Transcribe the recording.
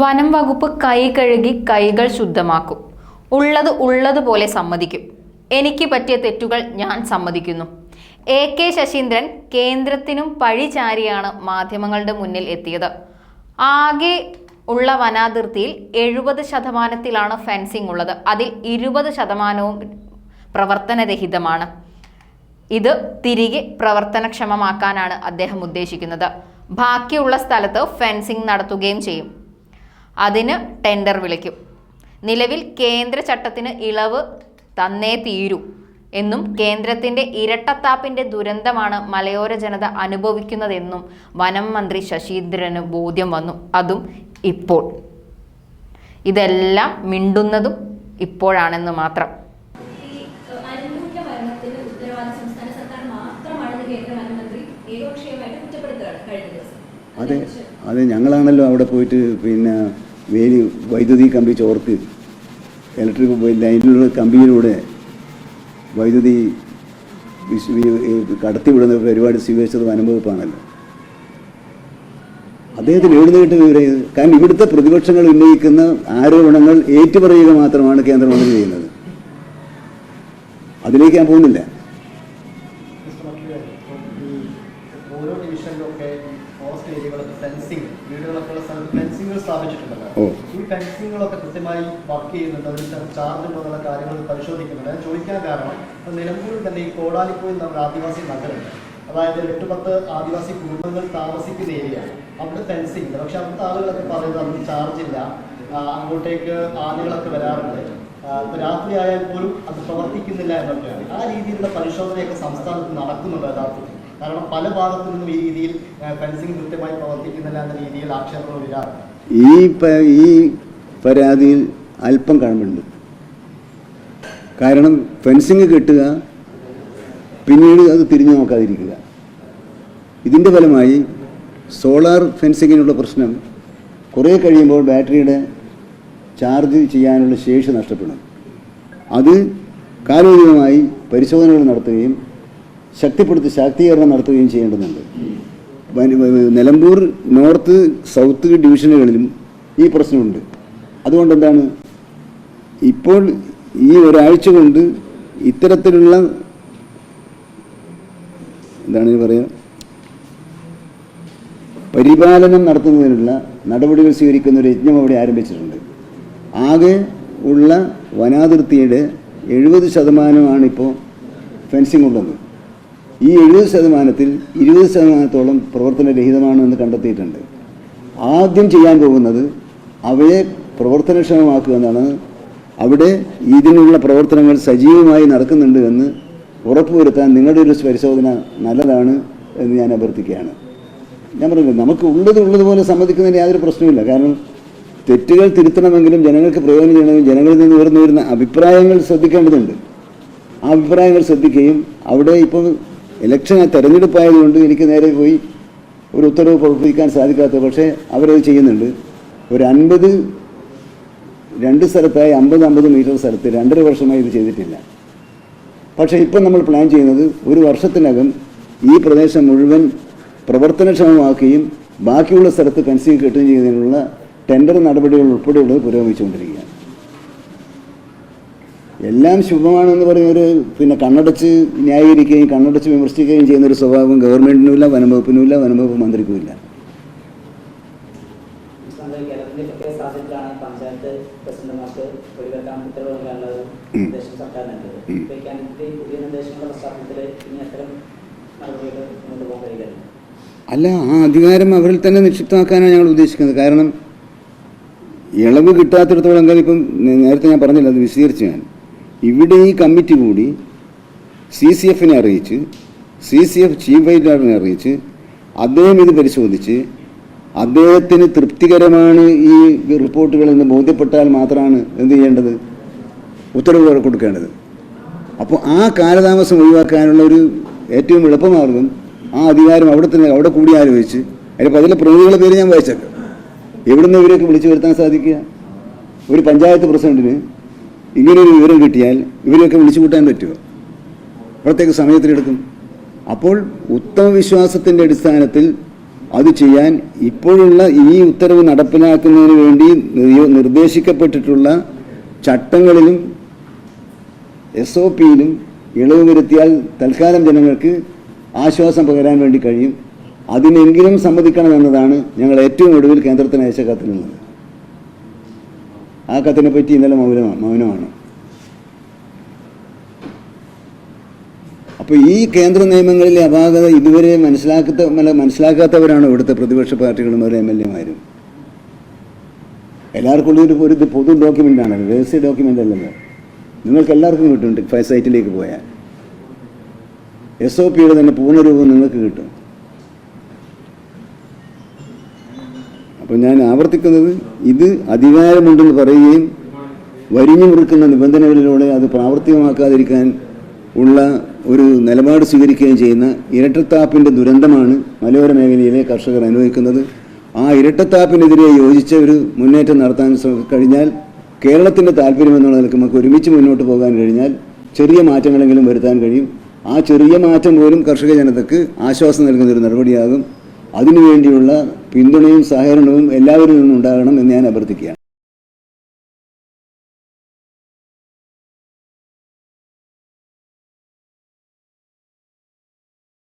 വനം വകുപ്പ് കൈ കഴുകി കൈകൾ ശുദ്ധമാക്കും. ഉള്ളതുപോലെ സമ്മതിക്കും. എനിക്ക് പറ്റിയ തെറ്റുകൾ ഞാൻ സമ്മതിക്കുന്നു. AK ശശീന്ദ്രൻ കേന്ദ്രത്തിനും പഴിചാരിയാണ് മാധ്യമങ്ങളുടെ മുന്നിൽ എത്തിയത്. ആകെ ഉള്ള വനാതിർത്തിയിൽ 70% ഫെൻസിംഗ് ഉള്ളത്. അതിൽ 20% പ്രവർത്തനരഹിതമാണ്. ഇത് തിരികെ പ്രവർത്തനക്ഷമമാക്കാനാണ് അദ്ദേഹം ഉദ്ദേശിക്കുന്നത്. ബാക്കിയുള്ള സ്ഥലത്ത് ഫെൻസിംഗ് നടത്തുകയും ചെയ്യും. അതിന് ടെൻഡർ വിളിക്കും. നിലവിൽ കേന്ദ്ര ചട്ടത്തിന് ഇളവ് തന്നേ തീരൂ എന്നും കേന്ദ്രത്തിന്റെ ഇരട്ടത്താപ്പിന്റെ ദുരന്തമാണ് മലയോര ജനത അനുഭവിക്കുന്നതെന്നും വനം മന്ത്രി ശശീന്ദ്രന് ബോധ്യം വന്നു. അതും ഇപ്പോൾ. ഇതെല്ലാം മിണ്ടുന്നതും ഇപ്പോഴാണെന്ന് മാത്രം. അതെ ഞങ്ങളാണല്ലോ അവിടെ പോയിട്ട് വൈദ്യുതി കമ്പി ചോർത്ത് ഇലക്ട്രിക് ലൈനിലൂടെ കമ്പിയിലൂടെ വൈദ്യുതി കടത്തിവിടുന്ന പരിപാടി സ്വീകരിച്ചത് വനം വകുപ്പാണല്ലോ. അദ്ദേഹത്തിന് എഴുന്നേറ്റ് വിവരം. കാരണം ഇവിടുത്തെ പ്രതിപക്ഷങ്ങൾ ഉന്നയിക്കുന്ന ആരോപണങ്ങൾ ഏറ്റുപറയുക മാത്രമാണ് കേന്ദ്രമന്ത്രി ചെയ്യുന്നത്. അതിലേക്ക് ഞാൻ പോകുന്നില്ല. ഓരോ ഡിവിഷനിലൊക്കെ ഫോറസ്റ്റ് ഏരിയകളൊക്കെ ഫെൻസിങ് വീടുകളൊക്കെ ഫെൻസിങ്ങുകൾ സ്ഥാപിച്ചിട്ടുണ്ടല്ലോ. ഈ ഫെൻസിങ്ങുകളൊക്കെ കൃത്യമായി വർക്ക് ചെയ്യുന്നുണ്ട്, അതിന് ചാർജ് ഉണ്ടോ എന്നുള്ള കാര്യങ്ങൾ പരിശോധിക്കുന്നുണ്ട്. ഞാൻ ചോദിക്കാൻ കാരണം നിലമ്പൂരിൽ തന്നെ ഈ കോടാലിക്കോയിൽ നമ്മുടെ ആദിവാസി നഗരമുണ്ട്. അതായത് 8-10 ആദിവാസി കുടുംബങ്ങൾ താമസിക്കുന്ന ഏരിയ. അവിടെ ഫെൻസിങ് ഉണ്ട്. പക്ഷെ അവിടുത്തെ ആളുകളൊക്കെ പറയുന്നത് അതിന് ചാർജ് ഇല്ല, അങ്ങോട്ടേക്ക് ആനകളൊക്കെ വരാറുണ്ട്, രാത്രി ആയാൽ പോലും അത് പ്രവർത്തിക്കുന്നില്ല എന്നൊക്കെയാണ്. ആ രീതിയിലുള്ള പരിശോധനയൊക്കെ സംസ്ഥാനത്ത് നടക്കുന്നുണ്ട് യഥാർത്ഥത്തിൽ. കാരണം പല ഭാഗത്തു നിന്നും ഈ രീതിയിൽ ഫെൻസിങ് കൃത്യമായി പ്രവർത്തിക്കുന്നില്ല എന്ന രീതിയിൽ ആക്ഷേപങ്ങൾ വരാറുണ്ട്. ഈ പരാതിയിൽ അല്പം കഴമ്പുണ്ട്. കാരണം ഫെൻസിങ് കെട്ടുക, പിന്നീട് അത് തിരിഞ്ഞു നോക്കാതിരിക്കുക. ഇതിൻ്റെ ഫലമായി സോളാർ ഫെൻസിങ്ങിനുള്ള പ്രശ്നം കുറേ കഴിയുമ്പോൾ ബാറ്ററിയുടെ ചാർജ് ചെയ്യാനുള്ള ശേഷി നഷ്ടപ്പെടും. അത് കാലോചിതമായി പരിശോധനകൾ നടത്തുകയും ശാക്തീകരണം നടത്തുകയും ചെയ്യേണ്ടതുണ്ട്. നിലമ്പൂർ നോർത്ത് സൗത്ത് ഡിവിഷനുകളിലും ഈ പ്രശ്നമുണ്ട്. അതുകൊണ്ട് എന്താണ് ഇപ്പോൾ ഈ ഒരാഴ്ച കൊണ്ട് ഇത്തരത്തിലുള്ള പരിപാലനം നടത്തുന്നതിനുള്ള നടപടികൾ സ്വീകരിക്കുന്ന ഒരു യജ്ഞം അവിടെ ആരംഭിച്ചിട്ടുണ്ട്. ആകെ ഉള്ള വനാതിർത്തിയുടെ 70% ഇപ്പോൾ ഫെൻസിംഗ് ഉള്ളത്. ഈ 70%-ൽ 20%-ഓളം പ്രവർത്തനരഹിതമാണെന്ന് കണ്ടെത്തിയിട്ടുണ്ട്. ആദ്യം ചെയ്യാൻ പോകുന്നത് അവയെ പ്രവർത്തനക്ഷമമാക്കുക എന്നാണ്. അവിടെ ഇതിനുള്ള പ്രവർത്തനങ്ങൾ സജീവമായി നടക്കുന്നുണ്ട് എന്ന് ഉറപ്പുവരുത്താൻ നിങ്ങളുടെ ഒരു പരിശോധന നല്ലതാണ് എന്ന് ഞാൻ അഭ്യർത്ഥിക്കുകയാണ്. ഞാൻ പറയുന്നത് നമുക്ക് ഉള്ളതുപോലെ സമ്മതിക്കുന്നതിന് യാതൊരു പ്രശ്നമില്ല. കാരണം തെറ്റുകൾ തിരുത്തണമെങ്കിലും ജനങ്ങൾക്ക് പ്രയോജനം ചെയ്യണമെങ്കിലും ജനങ്ങളിൽ നിന്ന് വരുന്ന അഭിപ്രായങ്ങൾ ശ്രദ്ധിക്കേണ്ടതുണ്ട്. ആ അഭിപ്രായങ്ങൾ ശ്രദ്ധിക്കുകയും അവിടെ ഇപ്പോൾ തെരഞ്ഞെടുപ്പായതുകൊണ്ട് എനിക്ക് നേരെ പോയി ഒരു ഉത്തരവ് പുറപ്പെടുവിക്കാൻ സാധിക്കാത്തത്, പക്ഷേ അവരത് ചെയ്യുന്നുണ്ട്. ഒരു 2 സ്ഥലത്തായി 50 മീറ്റർ സ്ഥലത്ത് 2.5 വർഷമായി ഇത് ചെയ്തിട്ടില്ല. പക്ഷേ ഇപ്പം നമ്മൾ പ്ലാൻ ചെയ്യുന്നത് 1 വർഷത്തിനകം ഈ പ്രദേശം മുഴുവൻ പ്രവർത്തനക്ഷമമാക്കുകയും ബാക്കിയുള്ള സ്ഥലത്ത് ഫെൻസിങ് കെട്ടുകയും ചെയ്യുന്നതിനുള്ള ടെൻഡർ നടപടികൾ ഉൾപ്പെടെയുള്ളത് പുരോഗമിച്ചുകൊണ്ടിരിക്കുകയാണ്. എല്ലാം ശുഭമാണെന്ന് പറയുന്നൊരു കണ്ണടച്ച് ന്യായീകരിക്കുകയും കണ്ണടച്ച് വിമർശിക്കുകയും ചെയ്യുന്നൊരു സ്വഭാവം ഗവൺമെൻറ്റിനുമില്ല, വനംവകുപ്പിനുമില്ല, വനംവകുപ്പ് മന്ത്രിക്കുമില്ല. അല്ല, ആ അധികാരം അവരിൽ തന്നെ നിക്ഷിപ്തമാക്കാനാണ് ഞങ്ങൾ ഉദ്ദേശിക്കുന്നത്. കാരണം ഇളവ് കിട്ടാത്തിടത്തോളം കാലം ഇപ്പം നേരത്തെ ഞാൻ പറഞ്ഞില്ല, അത് വിശദീകരിച്ച് ഞാൻ ഇവിടെ ഈ കമ്മിറ്റി കൂടി CCF-നെ അറിയിച്ച് CCF ചീഫ് വൈദ്യാറിനെ അറിയിച്ച് അദ്ദേഹം ഇത് പരിശോധിച്ച് അദ്ദേഹത്തിന് തൃപ്തികരമാണ് ഈ റിപ്പോർട്ടുകൾ എന്ന് ബോധ്യപ്പെട്ടാൽ മാത്രമാണ് എന്ത് ചെയ്യേണ്ടത്, ഉത്തരവ് കൊടുക്കേണ്ടത്. അപ്പോൾ ആ കാലതാമസം ഒഴിവാക്കാനുള്ള ഒരു ഏറ്റവും എളുപ്പമാർഗം ആ അധികാരം അവിടെ കൂടി ആലോചിച്ച് അതിപ്പോൾ അതിലെ പ്രതികളുടെ പേര് ഞാൻ വായിച്ചേക്കാം. എവിടുന്ന് ഇവരെയൊക്കെ വിളിച്ചു വരുത്താൻ സാധിക്കുക? ഒരു പഞ്ചായത്ത് പ്രസിഡന്റിന് ഇങ്ങനൊരു വിവരം കിട്ടിയാൽ ഇവരെയൊക്കെ വിളിച്ചു കൂട്ടാൻ പറ്റുമോ? പ്രത്യേക സമയത്തിലെടുക്കും. അപ്പോൾ ഉത്തമ വിശ്വാസത്തിൻ്റെ അടിസ്ഥാനത്തിൽ അത് ചെയ്യാൻ ഇപ്പോഴുള്ള ഈ ഉത്തരവ് നടപ്പിലാക്കുന്നതിന് വേണ്ടി നിർദ്ദേശിക്കപ്പെട്ടിട്ടുള്ള ചട്ടങ്ങളിലും SOPയിലും ഇളവ് വരുത്തിയാൽ തൽക്കാലം ജനങ്ങൾക്ക് ആശ്വാസം പകരാൻ വേണ്ടി കഴിയും. അതിനെങ്കിലും സമ്മതിക്കണമെന്നതാണ് ഞങ്ങൾ ഏറ്റവും ഒടുവിൽ കേന്ദ്രത്തിന് അയച്ച കത്തിലുള്ളത്. ആ കത്തിനെ പറ്റി ഇന്നലെ മൗനമാണ്. അപ്പോൾ ഈ കേന്ദ്ര നിയമങ്ങളിലെ അപാകത ഇതുവരെ മനസ്സിലാക്കാത്തവരാണ് ഇവിടുത്തെ പ്രതിപക്ഷ പാർട്ടികളും ഒരു MLAമാരും. എല്ലാവർക്കും ഒരു പൊതു ഡോക്യുമെൻ്റാണ്, രഹസ്യ ഡോക്യുമെൻ്റ് അല്ലല്ലോ. നിങ്ങൾക്ക് എല്ലാവർക്കും കിട്ടും. സൈറ്റിലേക്ക് പോയാൽ SOPയുടെ തന്നെ പൂർണ്ണരൂപം നിങ്ങൾക്ക് കിട്ടും. അപ്പോൾ ഞാൻ ആവർത്തിക്കുന്നത്, ഇത് അധികാരമുണ്ടെന്ന് പറയുകയും വരിഞ്ഞു മുറുക്കുന്ന നിബന്ധനകളിലൂടെ അത് പ്രാവർത്തികമാക്കാതിരിക്കാൻ ഉള്ള ഒരു നിലപാട് സ്വീകരിക്കുകയും ചെയ്യുന്ന ഇരട്ടത്താപ്പിൻ്റെ ദുരന്തമാണ് മലയോര മേഖലയിലെ കർഷകർ അനുഭവിക്കുന്നത്. ആ ഇരട്ടത്താപ്പിനെതിരെ യോജിച്ച ഒരു മുന്നേറ്റം നടത്താൻ കഴിഞ്ഞാൽ, കേരളത്തിൻ്റെ താല്പര്യമെന്നുള്ള നിലക്ക് നമുക്ക് ഒരുമിച്ച് മുന്നോട്ട് പോകാൻ കഴിഞ്ഞാൽ ചെറിയ മാറ്റങ്ങളെങ്കിലും വരുത്താൻ കഴിയും. ആ ചെറിയ മാറ്റം പോലും കർഷക ജനതയ്ക്ക് ആശ്വാസം നൽകുന്നൊരു നടപടിയാകും. അതിനുവേണ്ടിയുള്ള പിന്തുണയും സഹകരണവും എല്ലാവരിൽ നിന്നും ഉണ്ടാകണം എന്ന് ഞാൻ അഭ്യർത്ഥിക്കുകയാണ്.